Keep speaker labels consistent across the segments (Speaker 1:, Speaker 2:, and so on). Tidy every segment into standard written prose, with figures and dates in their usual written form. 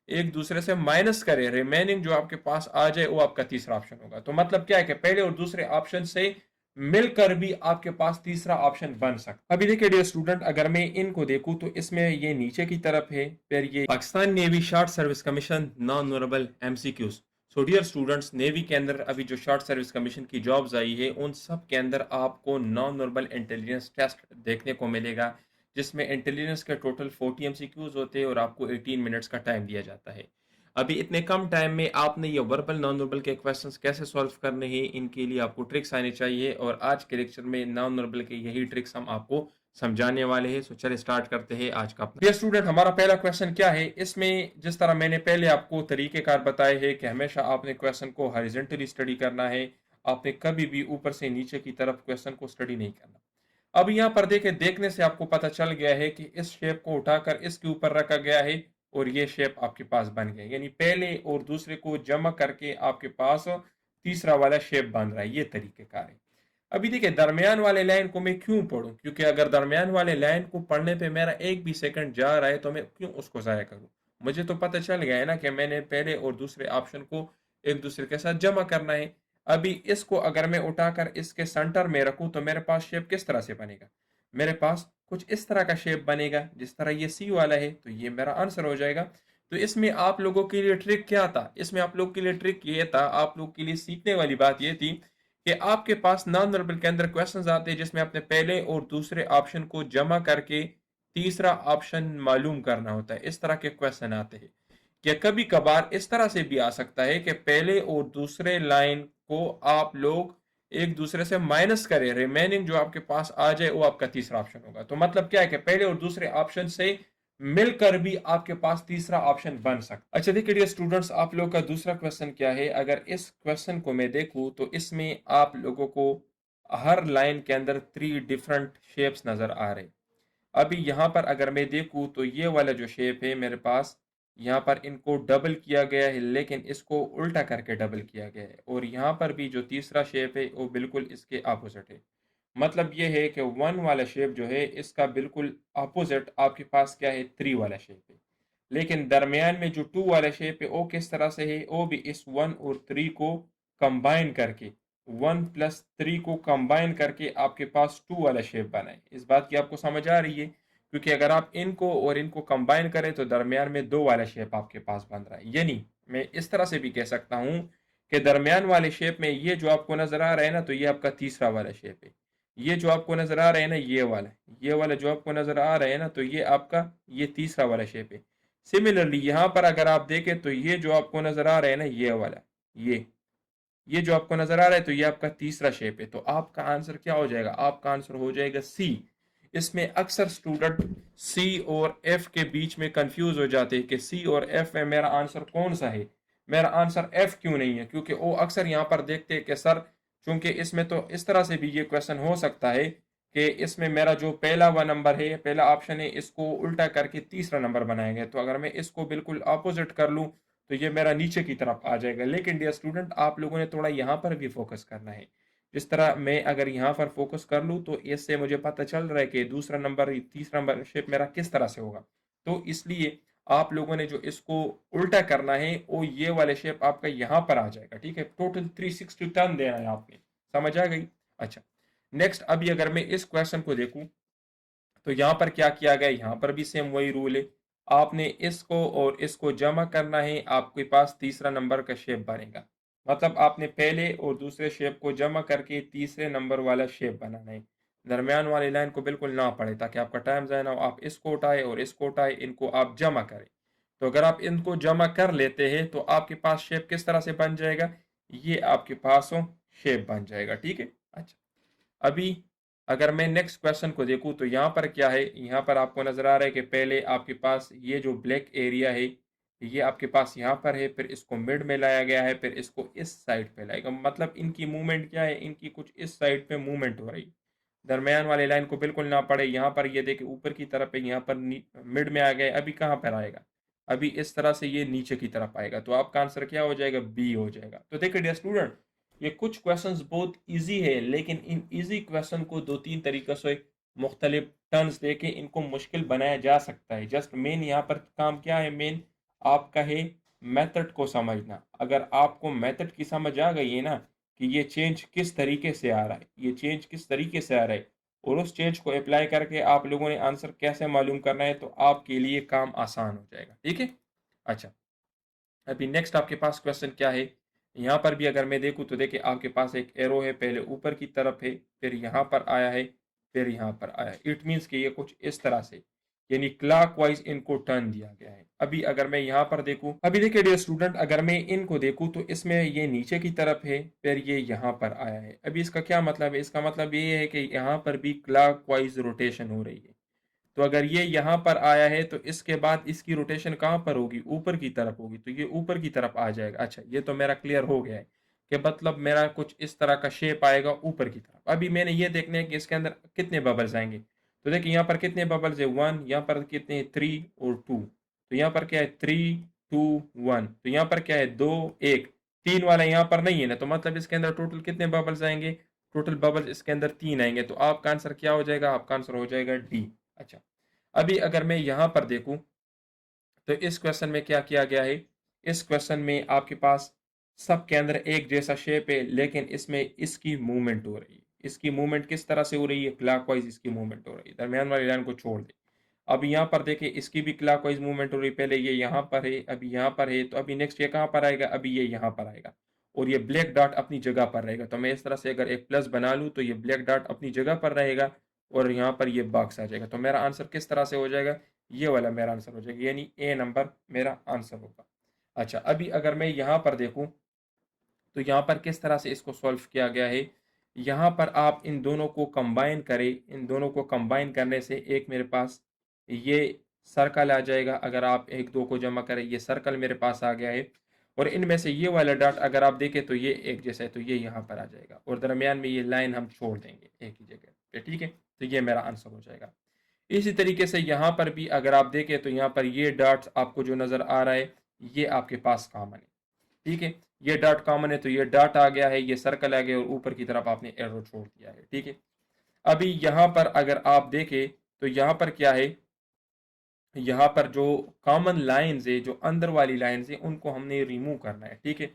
Speaker 1: एक दूसरे से माइनस करे, रिमेनिंग जो आपके पास आ जाए वो आपका तीसरा ऑप्शन होगा। तो मतलब क्या है कि पहले और दूसरे ऑप्शन से मिलकर भी आपके पास तीसरा ऑप्शन बन सकता। अभी देखिए डियर स्टूडेंट, अगर मैं इनको देखूं तो इसमें ये नीचे की तरफ है, फिर ये Pakistan navy short service commission non renewable MCQs. So dear students, navy के अंदर अभी जो शॉर्ट सर्विस कमीशन की जॉब्स आई है उन सब के अंदर आपको नॉन न्यूरेबल इंटेलिजेंस टेस्ट देखने को मिलेगा, जिसमें इंटेलिजेंस के टोटल 40 एमसीक्यूज होते हैं और आपको 18 मिनट्स का टाइम दिया जाता है। अभी इतने कम टाइम में आपने ये वर्बल नॉन वर्बल के क्वेश्चंस कैसे सॉल्व करने हैं, इनके लिए आपको ट्रिक्स आनी चाहिए, और आज के लेक्चर में नॉन वर्बल के यही ट्रिक्स हम आपको समझाने वाले हैं। सो चलिए स्टार्ट करते हैं आज का अपना। डियर स्टूडेंट, हमारा पहला क्वेश्चन क्या है, इसमें जिस तरह मैंने पहले आपको तरीकेकार बताए हैं कि हमेशा आपने क्वेश्चन को हॉरिजॉन्टली स्टडी करना है, आपने कभी भी ऊपर से नीचे की तरफ क्वेश्चन को स्टडी नहीं करना। अब यहाँ पर देखें, देखने से आपको पता चल गया है कि इस शेप को उठाकर इसके ऊपर रखा गया है और ये शेप आपके पास बन गया, यानी पहले और दूसरे को जमा करके आपके पास तीसरा वाला शेप बन रहा है। ये तरीकेकार है। अभी देखिए, दरमियान वाले लाइन को मैं क्यों पढ़ूं, क्योंकि अगर दरमियान वाले लाइन को पढ़ने पे मेरा एक भी सेकंड जा रहा है तो मैं क्यों उसको जाया करूं। मुझे तो पता चल गया है ना कि मैंने पहले और दूसरे ऑप्शन को एक दूसरे के साथ जमा करना है। अभी इसको अगर मैं उठाकर इसके सेंटर में रखूं तो मेरे पास शेप किस तरह से बनेगा, मेरे पास कुछ इस तरह का शेप बनेगा, जिस तरह ये सी वाला है। तो ये मेरा आंसर हो जाएगा। तो इसमें आप लोगों के लिए ट्रिक क्या था, इसमें आप लोगों के लिए ट्रिक ये था, आप लोगों के लिए सीखने वाली बात ये थी कि आपके पास नॉन वर्बल के अंदर क्वेश्चंस आते हैं जिसमें आपने पहले और दूसरे ऑप्शन को जमा करके तीसरा ऑप्शन मालूम करना होता है। इस तरह के क्वेश्चन आते हैं। या कभी कभार इस तरह से भी आ सकता है कि पहले और दूसरे लाइन को आप लोग एक दूसरे से माइनस करें, रिमेनिंग जो आपके पास आ जाए वो आपका तीसरा ऑप्शन होगा। तो मतलब क्या है कि पहले और दूसरे ऑप्शन से मिलकर भी आपके पास तीसरा ऑप्शन बन सकता। अच्छा देखिए डियर स्टूडेंट्स, आप लोग का दूसरा क्वेश्चन क्या है। अगर इस क्वेश्चन को मैं देखूं तो इसमें आप लोगों को हर लाइन के अंदर 3 डिफरेंट शेप्स नजर आ रहे। अभी यहाँ पर अगर मैं देखूँ तो ये वाला जो शेप है मेरे पास, यहाँ पर इनको डबल किया गया है, लेकिन इसको उल्टा करके डबल किया गया है। और यहाँ पर भी जो तीसरा शेप है वो बिल्कुल इसके अपोजिट है। मतलब ये है कि 1 वाला शेप जो है इसका बिल्कुल अपोजिट आपके पास क्या है, 3 वाला शेप है। लेकिन दरमियान में जो 2 वाला शेप है वो किस तरह से है, वो भी इस 1 और 3 को कंबाइन करके, 1 प्लस 3 को कंबाइन करके आपके पास 2 वाला शेप बना है। इस बात की आपको समझ आ रही है, क्योंकि अगर आप इनको और इनको कंबाइन करें तो दरमियान में 2 वाला शेप आपके पास बन रहा है। यानी मैं इस तरह से भी कह सकता हूं कि दरमियान वाले शेप में ये जो आपको नजर आ रहा है ना, तो ये आपका तीसरा वाला शेप है। ये जो आपको नजर आ रहा है ना, ये वाला जो आपको नजर आ रहा है ना, तो ये आपका ये तीसरा वाला शेप है। सिमिलरली यहाँ पर अगर आप देखें तो ये जो आपको नजर आ रहा है ना, ये वाला, ये जो आपको नजर आ रहा है, तो ये आपका तीसरा शेप है। तो आपका आंसर क्या हो जाएगा, आपका आंसर हो जाएगा सी। इसमें अक्सर स्टूडेंट सी और एफ के बीच में कंफ्यूज हो जाते हैं कि सी और एफ में मेरा आंसर कौन सा है, मेरा आंसर एफ क्यों नहीं है। क्योंकि वो अक्सर यहाँ पर देखते हैं कि सर, चूंकि इसमें तो इस तरह से भी ये क्वेश्चन हो सकता है कि इसमें मेरा जो पहला व नंबर है, पहला ऑप्शन है, इसको उल्टा करके तीसरा नंबर बनाएंगे। तो अगर मैं इसको बिल्कुल अपोजिट कर लूँ तो ये मेरा नीचे की तरफ आ जाएगा। लेकिन डियर स्टूडेंट, आप लोगों ने थोड़ा यहाँ पर भी फोकस करना है। जिस तरह मैं अगर यहाँ पर फोकस कर लूँ तो इससे मुझे पता चल रहा है कि दूसरा नंबर तीसरा नंबर शेप मेरा किस तरह से होगा। तो इसलिए आप लोगों ने जो इसको उल्टा करना है वो ये वाले शेप आपका यहाँ पर आ जाएगा। ठीक है, टोटल 360 टर्न देना है आपने। समझ आ गई। अच्छा, नेक्स्ट अभी अगर मैं इस क्वेश्चन को देखूं तो यहाँ पर क्या किया गया, यहाँ पर भी सेम वही रूल है। आपने इसको और इसको जमा करना है, आपके पास तीसरा नंबर का शेप बनेगा। मतलब आपने पहले और दूसरे शेप को जमा करके तीसरे नंबर वाला शेप बनाना है। दरमियान वाली लाइन को बिल्कुल ना पड़े ताकि आपका टाइम ज़ाया ना हो। आप इसको उठाए और इसको उठाए, इनको आप जमा करें। तो अगर आप इनको जमा कर लेते हैं तो आपके पास शेप किस तरह से बन जाएगा, ये आपके पास शेप बन जाएगा। ठीक है। अच्छा, अभी अगर मैं नेक्स्ट क्वेश्चन को देखूं तो यहाँ पर क्या है, यहाँ पर आपको नजर आ रहा है कि पहले आपके पास ये जो ब्लैक एरिया है ये आपके पास यहाँ पर है, फिर इसको मिड में लाया गया है, फिर इसको इस साइड पे लाएगा। मतलब इनकी मूवमेंट क्या है, इनकी कुछ इस साइड पे मूवमेंट हो रही है। दरमियान वाली लाइन को बिल्कुल ना पड़े, यहाँ पर ये देखिए ऊपर की तरफ है, यहाँ पर मिड में आ गए। अभी कहाँ पर आएगा, अभी इस तरह से ये नीचे की तरफ आएगा। तो आपका आंसर क्या हो जाएगा, बी हो जाएगा। तो देखिए डियर स्टूडेंट, ये कुछ क्वेश्चंस बहुत इजी है, लेकिन इन इजी क्वेश्चन को 2-3 तरीक़ों से मुख्तलिफ टर्न्स देके इनको मुश्किल बनाया जा सकता है। जस्ट मेन यहाँ पर काम क्या है, मेन आपका है मेथड को समझना। अगर आपको मेथड की समझ आ गई है ना कि ये चेंज किस तरीके से आ रहा है, ये चेंज किस तरीके से आ रहा है, और उस चेंज को अप्लाई करके आप लोगों ने आंसर कैसे मालूम करना है, तो आपके लिए काम आसान हो जाएगा। ठीक है। अच्छा, अभी नेक्स्ट आपके पास क्वेश्चन क्या है, यहाँ पर भी अगर मैं देखूँ तो देखिए आपके पास एक एरो है, पहले ऊपर की तरफ है, फिर यहाँ पर आया है, फिर यहाँ पर आया है। इट मीन्स कि ये कुछ इस तरह से, यानी क्लॉकवाइज इनको टर्न दिया गया है। अभी अगर मैं यहाँ पर देखूँ, अभी देखिए डियर स्टूडेंट, अगर मैं इनको देखूँ तो इसमें ये नीचे की तरफ है, फिर ये यहाँ पर आया है। अभी इसका क्या मतलब है, इसका मतलब ये है कि यहाँ पर भी क्लॉकवाइज रोटेशन हो रही है। तो अगर ये यहाँ पर आया है तो इसके बाद इसकी रोटेशन कहाँ पर होगी, ऊपर की तरफ होगी, तो ये ऊपर की तरफ आ जाएगा। अच्छा, ये तो मेरा क्लियर हो गया है कि मतलब मेरा कुछ इस तरह का शेप आएगा ऊपर की तरफ। अभी मैंने ये देखना है कि इसके अंदर कितने बबल्स आएंगे। तो देखिए यहाँ पर कितने बबल्स है, 1, यहाँ पर कितने 3 और 2। तो यहाँ पर क्या है 3 2 1, तो यहाँ पर क्या है 2 1, 3 वाला यहाँ पर नहीं है ना, तो मतलब इसके अंदर टोटल कितने बबल्स आएंगे, टोटल बबल्स इसके अंदर 3 आएंगे। तो आपका आंसर क्या हो जाएगा, आपका आंसर हो जाएगा डी। अच्छा, अभी अगर मैं यहां पर देखूं तो इस क्वेश्चन में क्या किया गया है, इस क्वेश्चन में आपके पास सबके अंदर एक जैसा शेप है, लेकिन इसमें इसकी मूवमेंट हो रही है। इसकी मूवमेंट किस तरह से हो रही है, क्लॉकवाइज इसकी मूवमेंट हो रही है, दरमियान वाली लाइन को छोड़ दे। अब यहाँ पर देखिए इसकी भी क्लॉकवाइज मूवमेंट हो रही है, पहले ये यहाँ पर है, अभी यहाँ पर है, तो अभी नेक्स्ट ये कहाँ पर आएगा, अभी ये यहाँ पर आएगा, और ये ब्लैक डॉट अपनी जगह पर रहेगा। तो मैं इस तरह से अगर एक प्लस बना लूँ तो ये ब्लैक डॉट अपनी जगह पर रहेगा, और यहाँ पर ये बॉक्स आ जाएगा। तो मेरा आंसर किस तरह से हो जाएगा, ये वाला मेरा आंसर हो जाएगा, यानी ए नंबर मेरा आंसर होगा। अच्छा, अभी अगर मैं यहाँ पर देखूँ तो यहाँ पर किस तरह से इसको सॉल्व किया गया है, यहाँ पर आप इन दोनों को कंबाइन करें, इन दोनों को कंबाइन करने से एक मेरे पास ये सर्कल आ जाएगा। अगर आप एक दो को जमा करें, ये सर्कल मेरे पास आ गया है, और इनमें से ये वाला डॉट अगर आप देखें तो ये एक जैसा है, तो ये यहाँ पर आ जाएगा, और दरमियान में ये लाइन हम छोड़ देंगे एक ही जगह पे। ठीक है, तो ये मेरा आंसर हो जाएगा। इसी तरीके से यहाँ पर भी अगर आप देखें तो यहाँ पर ये डॉट्स आपको जो नज़र आ रहा है, ये आपके पास कॉमन है। ठीक है, ये डॉट कॉमन है, तो ये डॉट आ गया है, ये सर्कल आ गया, और ऊपर की तरफ आपने एरो छोड़ दिया है। ठीक है, अभी यहाँ पर अगर आप देखें तो यहाँ पर क्या है, यहाँ पर जो कॉमन लाइंस है, जो अंदर वाली लाइंस है, उनको हमने रिमूव करना है। ठीक है,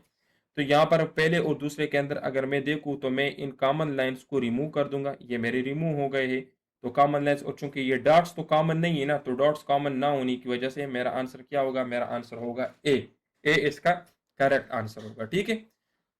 Speaker 1: तो यहाँ पर पहले और दूसरे के अंदर अगर मैं देखूँ तो मैं इन कॉमन लाइंस को रिमूव कर दूंगा, ये मेरे रिमूव हो गए हैं। तो कॉमन लाइंस, और चूंकि ये डॉट्स तो कॉमन नहीं है ना, तो डॉट्स कॉमन ना होने की वजह से मेरा आंसर क्या होगा, मेरा आंसर होगा ए। ए इसका करेक्ट आंसर होगा। ठीक है,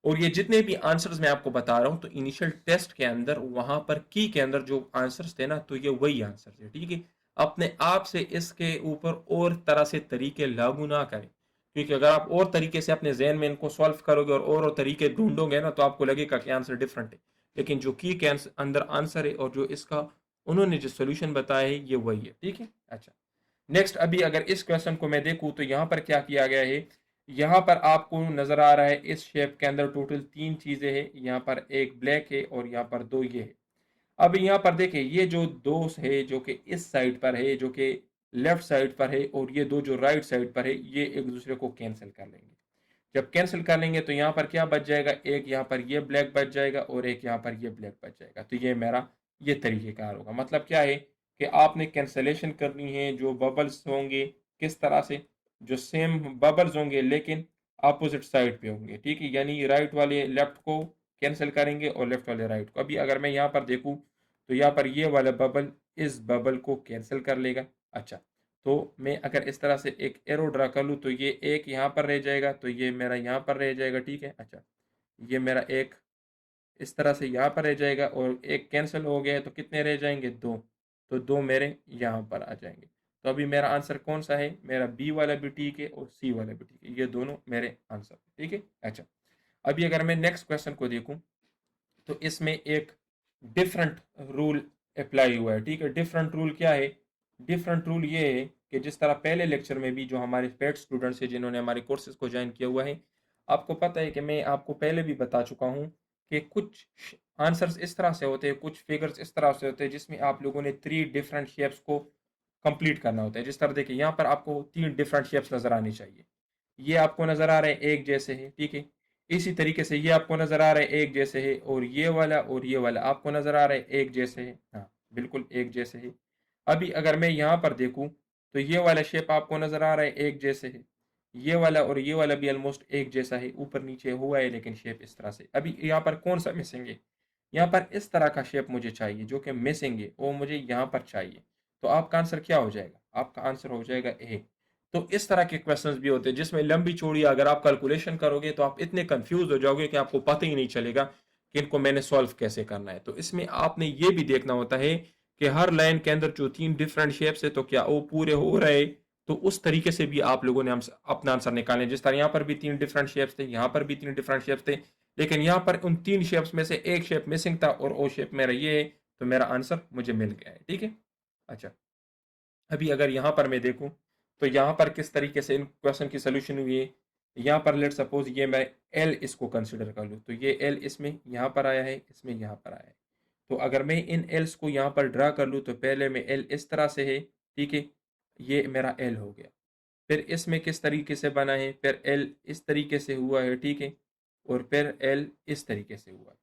Speaker 1: और ये जितने भी आंसर्स मैं आपको बता रहा हूं, तो इनिशियल टेस्ट के अंदर वहां पर की के अंदर जो आंसर्स थे ना, तो ये वही आंसर थे। ठीक है, अपने आप से इसके ऊपर और तरह से तरीके लागू ना करें, क्योंकि अगर आप और तरीके से अपने जहन में इनको सॉल्व करोगे और तरीके ढूंढोगे ना, तो आपको लगेगा कि आंसर डिफरेंट है, लेकिन जो की के अंदर आंसर है और जो इसका उन्होंने जो सोल्यूशन बताया है, ये वही है। ठीक है। अच्छा, नेक्स्ट अभी अगर इस क्वेश्चन को मैं देखूं तो यहाँ पर क्या किया गया है, यहाँ पर आपको नजर आ रहा है इस शेप के अंदर टोटल 3 चीजें हैं। यहाँ पर एक ब्लैक है और यहाँ पर 2 ये है। अब यहाँ पर देखिए ये जो दो है जो कि इस साइड पर है, जो कि लेफ्ट साइड पर है, और ये दो जो राइट साइड पर है, ये एक दूसरे को कैंसिल कर लेंगे। जब कैंसिल कर लेंगे तो यहाँ पर क्या बच जाएगा, एक यहाँ पर ये ब्लैक बच जाएगा और एक यहाँ पर ये ब्लैक बच जाएगा। तो ये मेरा ये तरीकेकार होगा। मतलब क्या है कि आपने कैंसलेशन करनी है, जो बबल्स होंगे किस तरह से, जो सेम बबल्स होंगे लेकिन अपोजिट साइड पे होंगे। ठीक है, यानी राइट वाले लेफ्ट को कैंसिल करेंगे और लेफ्ट वाले राइट को। अभी अगर मैं यहाँ पर देखूँ तो यहाँ पर ये वाला बबल इस बबल को कैंसिल कर लेगा। अच्छा, तो मैं अगर इस तरह से एक एरो ड्रा कर लूँ तो ये एक यहाँ पर रह जाएगा, तो ये मेरा यहाँ पर रह जाएगा। ठीक है, अच्छा, ये मेरा एक इस तरह से यहाँ पर रह जाएगा, और एक कैंसिल हो गया है, तो कितने रह जाएंगे, दो। तो दो मेरे यहाँ पर आ जाएंगे। तो अभी मेरा आंसर कौन सा है, मेरा बी वाला भी ठीक है और सी वाला भी ठीक है, ये दोनों मेरे आंसर। ठीक है। अच्छा, अभी अगर मैं नेक्स्ट क्वेश्चन को देखूँ तो इसमें एक डिफरेंट रूल अप्लाई हुआ है। ठीक है, डिफरेंट रूल क्या है, डिफरेंट रूल ये है कि जिस तरह पहले लेक्चर में भी जो हमारे पेड स्टूडेंट्स हैं जिन्होंने हमारे कोर्सेज को ज्वाइन किया हुआ है, आपको पता है कि मैं आपको पहले भी बता चुका हूँ कि कुछ आंसर्स इस तरह से होते हैं, कुछ फिगर्स इस तरह से होते हैं जिसमें आप लोगों ने 3 डिफरेंट शेप्स को कंप्लीट करना होता है। जिस तरह देखिए यहाँ पर आपको 3 डिफरेंट शेप्स नजर आनी चाहिए। ये आपको नजर आ रहे हैं एक जैसे है। ठीक है, इसी तरीके से ये आपको नजर आ रहा है एक जैसे है, और ये वाला आपको नजर आ रहा है एक जैसे है। हाँ, बिल्कुल एक जैसे है। अभी अगर मैं यहाँ पर देखूं तो ये वाला शेप आपको नजर आ रहा है एक जैसे है, ये वाला और ये वाला भी ऑलमोस्ट एक जैसा है, ऊपर नीचे हुआ है लेकिन शेप इस तरह से। अभी यहाँ पर कौन सा मिसिंग है? यहाँ पर इस तरह का शेप मुझे चाहिए जो कि मिसिंग है, वो मुझे यहाँ पर चाहिए। तो आपका आंसर क्या हो जाएगा? आपका आंसर हो जाएगा ए। तो इस तरह के क्वेश्चंस भी होते हैं जिसमें लंबी चौड़ी अगर आप कैलकुलेशन करोगे तो आप इतने कंफ्यूज हो जाओगे कि आपको पता ही नहीं चलेगा कि इनको मैंने सॉल्व कैसे करना है। तो इसमें आपने ये भी देखना होता है कि हर लाइन के अंदर जो 3 डिफरेंट शेप्स है तो क्या वो पूरे हो रहे, तो उस तरीके से भी आप लोगों ने अपना आंसर निकालें। जिस तरह यहाँ पर भी 3 डिफरेंट शेप्स थे, यहाँ पर भी 3 डिफरेंट शेप्स थे, लेकिन यहाँ पर उन 3 शेप्स में से एक शेप मिसिंग था और वो शेप मेरा ये है, तो मेरा आंसर मुझे मिल गया है। ठीक है। अच्छा, अभी अगर यहाँ पर मैं देखूँ तो यहाँ पर किस तरीके से इन क्वेश्चन की सोल्यूशन हुई है। यहाँ पर लेट सपोज ये मैं एल इसको कंसिडर कर लूँ, तो ये एल इसमें यहाँ पर आया है, इसमें यहाँ पर आया है। तो अगर मैं इन एल्स को यहाँ पर ड्रा कर लूँ तो पहले में एल इस तरह से है, ठीक है, ये मेरा एल हो गया। फिर इसमें किस तरीके से बना है, फिर एल इस तरीके से हुआ है, ठीक है, और फिर एल इस तरीके से हुआ है।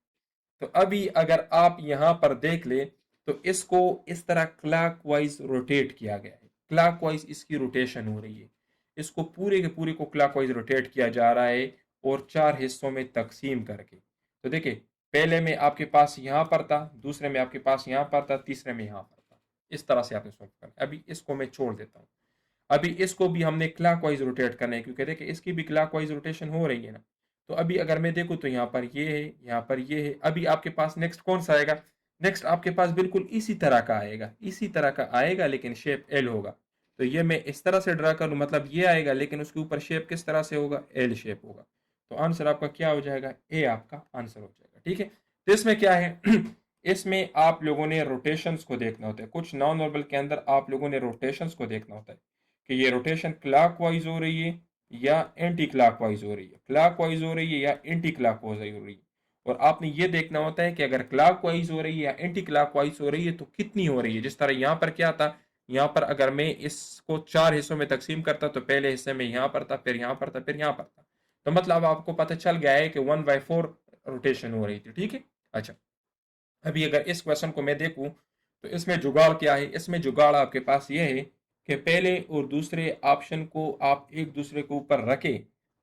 Speaker 1: तो अभी अगर आप यहाँ पर देख ले तो इसको इस तरह क्लॉकवाइज रोटेट किया गया है, क्लॉकवाइज इसकी रोटेशन हो रही है, इसको पूरे के पूरे को क्लॉकवाइज रोटेट किया जा रहा है और 4 हिस्सों में तकसीम करके। तो देखिए, पहले में आपके पास यहाँ पर था, दूसरे में आपके पास यहाँ पर था, तीसरे में यहाँ पर था। इस तरह से आपने सॉल्व करना। अभी इसको मैं छोड़ देता हूँ। अभी इसको भी हमने क्लॉकवाइज रोटेट करना है क्योंकि देखिए इसकी भी क्लॉकवाइज रोटेशन हो रही है ना। तो अभी अगर मैं देखूँ तो यहाँ पर ये है, यहाँ पर ये है। अभी आपके पास नेक्स्ट कौन सा आएगा? नेक्स्ट आपके पास बिल्कुल इसी तरह का आएगा, इसी तरह का आएगा लेकिन शेप एल होगा। तो ये मैं इस तरह से ड्रा करूँ, मतलब ये आएगा लेकिन उसके ऊपर शेप किस तरह से होगा? एल शेप होगा। तो आंसर आपका क्या हो जाएगा? ए आपका आंसर हो जाएगा। ठीक है। तो इसमें क्या है इसमें आप लोगों ने रोटेशंस को देखना होता है। कुछ नॉन वर्बल के अंदर आप लोगों ने रोटेशंस को देखना होता है कि ये रोटेशन क्लॉकवाइज हो रही है या एंटी क्लॉकवाइज हो रही है, क्लॉकवाइज हो रही है या एंटी क्लॉकवाइज हो रही है। और आपने ये देखना होता है कि अगर क्लॉकवाइज हो रही है या एंटी क्लॉकवाइज हो रही है तो कितनी हो रही है। जिस तरह यहाँ पर क्या था, यहाँ पर अगर मैं इसको 4 हिस्सों में तकसीम करता तो पहले हिस्से में यहाँ पर था, फिर यहाँ पर था, फिर यहाँ पर था। तो मतलब आपको पता चल गया है कि 1/4 रोटेशन हो रही थी। ठीक है। अच्छा, अभी अगर इस क्वेश्चन को मैं देखूं तो इसमें जुगाड़ क्या है? इसमें जुगाड़ आपके पास ये है कि पहले और दूसरे ऑप्शन को आप एक दूसरे के ऊपर रखें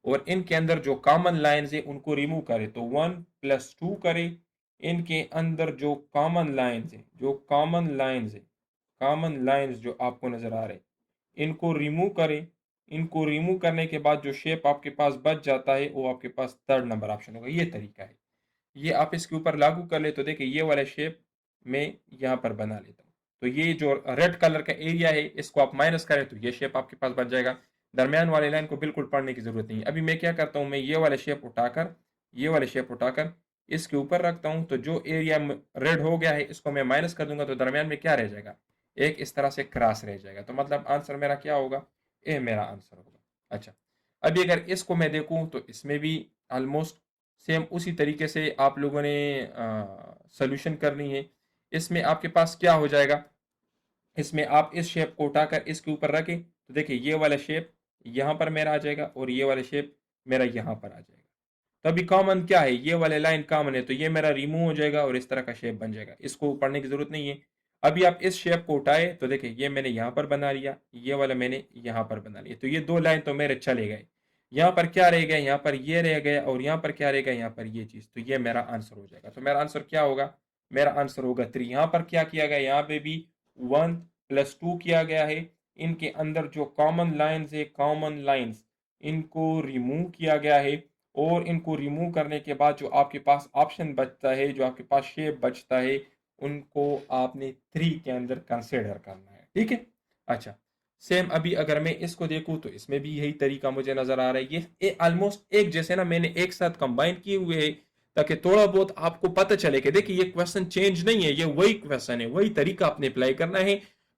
Speaker 1: और इनके अंदर जो कॉमन लाइंस है उनको रिमूव करें। तो 1+2 करें, इनके अंदर जो कॉमन लाइंस है, जो कॉमन लाइंस है, कॉमन लाइंस जो आपको नजर आ रहे हैं, इनको रिमूव करें। इनको रिमूव करने के बाद जो शेप आपके पास बच जाता है वो आपके पास 3rd नंबर ऑप्शन होगा। ये तरीका है, ये आप इसके ऊपर लागू कर ले तो देखिए ये वाला शेप मैं यहाँ पर बना लेता हूँ। तो ये जो रेड कलर का एरिया है इसको आप माइनस करें तो ये शेप आपके पास बच जाएगा। दरमियान वाले लाइन को बिल्कुल पढ़ने की जरूरत नहीं है। अभी मैं क्या करता हूँ, मैं ये वाला शेप उठाकर, ये वाले शेप उठाकर इसके ऊपर रखता हूँ। तो जो एरिया रेड हो गया है इसको मैं माइनस कर दूंगा तो दरमियान में क्या रह जाएगा? एक इस तरह से क्रॉस रह जाएगा। तो मतलब आंसर मेरा क्या होगा? ए मेरा आंसर होगा। अच्छा, अभी अगर इसको मैं देखूं तो इसमें भी ऑलमोस्ट सेम उसी तरीके से आप लोगों ने सोल्यूशन करनी है। इसमें आपके पास क्या हो जाएगा? इसमें आप इस शेप को उठाकर इसके ऊपर रखें तो देखिए ये वाला शेप यहाँ पर मेरा आ जाएगा और ये वाला शेप मेरा यहाँ पर आ जाएगा। तो अभी कॉमन क्या है? ये वाले लाइन कॉमन है तो ये मेरा रिमूव हो जाएगा और इस तरह का शेप बन जाएगा। इसको पढ़ने की जरूरत नहीं है। अभी आप इस शेप को उठाए तो देखिए ये मैंने यहाँ पर बना लिया, ये वाला मैंने यहाँ पर बना लिया। तो ये 2 लाइन तो मेरे चले गए। यहाँ पर क्या रह गया? यहाँ पर ये रह गया और यहाँ पर क्या रह गया? यहाँ पर ये चीज। तो ये मेरा आंसर हो जाएगा। तो मेरा आंसर क्या होगा? मेरा आंसर होगा 3। यहाँ पर क्या किया गया? यहाँ पे भी 1+2 किया गया है। इनके अंदर जो कॉमन लाइन्स है, कॉमन लाइन्स, इनको रिमूव किया गया है और इनको रिमूव करने के बाद जो आपके पास ऑप्शन बचता है, जो आपके पास शेप बचता है, उनको आपने 3 के अंदर कंसिडर करना है। ठीक है। अच्छा, सेम अभी अगर मैं इसको देखूं तो इसमें भी यही तरीका मुझे नजर आ रहा है। ये ऑलमोस्ट एक जैसे ना मैंने एक साथ कंबाइन किए हुए हैं ताकि थोड़ा बहुत आपको पता चले कि देखिए ये क्वेश्चन चेंज नहीं है, ये वही क्वेश्चन है, वही तरीका आपने अप्लाई करना है।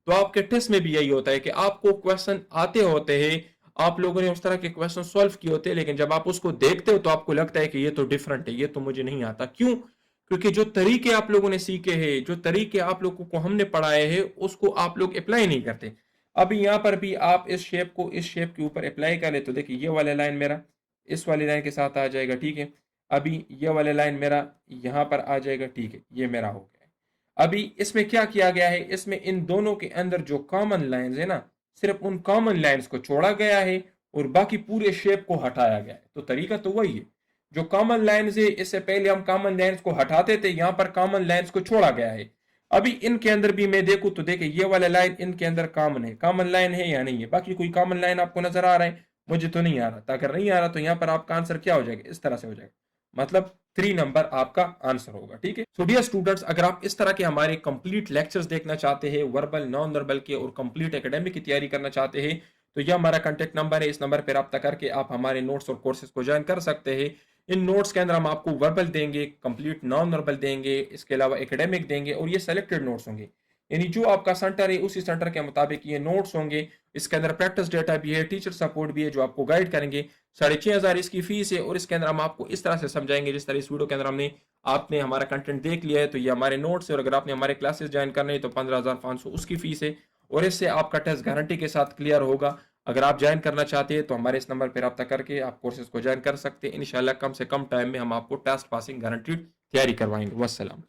Speaker 1: तो आपके टेस्ट में भी यही होता है कि आपको क्वेश्चन आते होते हैं, आप लोगों ने उस तरह के क्वेश्चन सॉल्व किए होते हैं, लेकिन जब आप उसको देखते हो तो आपको लगता है कि ये तो डिफरेंट है, ये तो मुझे नहीं आता। क्यों? क्योंकि जो तरीके आप लोगों ने सीखे हैं, जो तरीके आप लोगों को हमने पढ़ाए हैं, उसको आप लोग अप्लाई नहीं करते। अभी यहाँ पर भी आप इस शेप को इस शेप के ऊपर अप्लाई करें तो देखिए ये वाला लाइन मेरा इस वाली लाइन के साथ आ जाएगा। ठीक है। अभी ये वाला लाइन मेरा यहाँ पर आ जाएगा। ठीक है, ये मेरा हो गया है। अभी इसमें क्या किया गया है? इसमें इन दोनों के अंदर जो कॉमन लाइंस है ना, सिर्फ उन कॉमन लाइंस को छोड़ा गया है और बाकी पूरे शेप को हटाया गया है। तो तरीका तो वही है, जो कॉमन लाइंस है इससे पहले हम कॉमन लाइंस को हटाते थे, यहाँ पर कॉमन लाइंस को छोड़ा गया है। अभी इनके अंदर भी मैं देखूं तो देखे ये वाला लाइन इनके अंदर कॉमन है, कॉमन लाइन है या नहीं है, बाकी कोई कॉमन लाइन आपको नजर आ रहा है? मुझे तो नहीं आ रहा। तो अगर नहीं आ रहा तो यहाँ पर आपका आंसर क्या हो जाएगा, इस तरह से हो जाएगा, मतलब 3 नंबर आपका आंसर होगा। ठीक है। सो डियर स्टूडेंट्स, अगर आप इस तरह के हमारे कंप्लीट लेक्चर्स देखना चाहते हैं, वर्बल नॉन वर्बल के, और कंप्लीट एकेडमिक की तैयारी करना चाहते हैं, तो यह हमारा कांटेक्ट नंबर है। इस नंबर पर रब्ता करके आप हमारे नोट्स और कोर्सेज को ज्वाइन कर सकते हैं। इन नोट्स के अंदर हम आपको वर्बल देंगे, कंप्लीट नॉन वर्बल देंगे, इसके अलावा एकेडमिक देंगे, और ये सेलेक्टेड नोट्स होंगे, यानी जो आपका सेंटर है उसी सेंटर के मुताबिक ये नोट्स होंगे। इसके अंदर प्रैक्टिस डेटा भी है, टीचर सपोर्ट भी है जो आपको गाइड करेंगे। 6,500 इसकी फीस है, और इसके अंदर हम आपको इस तरह से समझाएंगे जिस तरह इस वीडियो के अंदर हमने, आपने हमारा कंटेंट देख लिया है तो ये हमारे नोट्स है, और अगर आपने हमारे क्लासेस ज्वाइन करने हैं तो 15,500 उसकी फीस है, और इससे आपका टेस्ट गारंटी के साथ क्लियर होगा। अगर आप ज्वाइन करना चाहते हैं तो हमारे इस नंबर पर रब्ता करके आप कोर्सेज को ज्वाइन कर सकते हैं। इंशाल्लाह कम से कम टाइम में हम आपको टेस्ट पासिंग गारंटीड तैयारी करवाएंगे। वस्सलाम।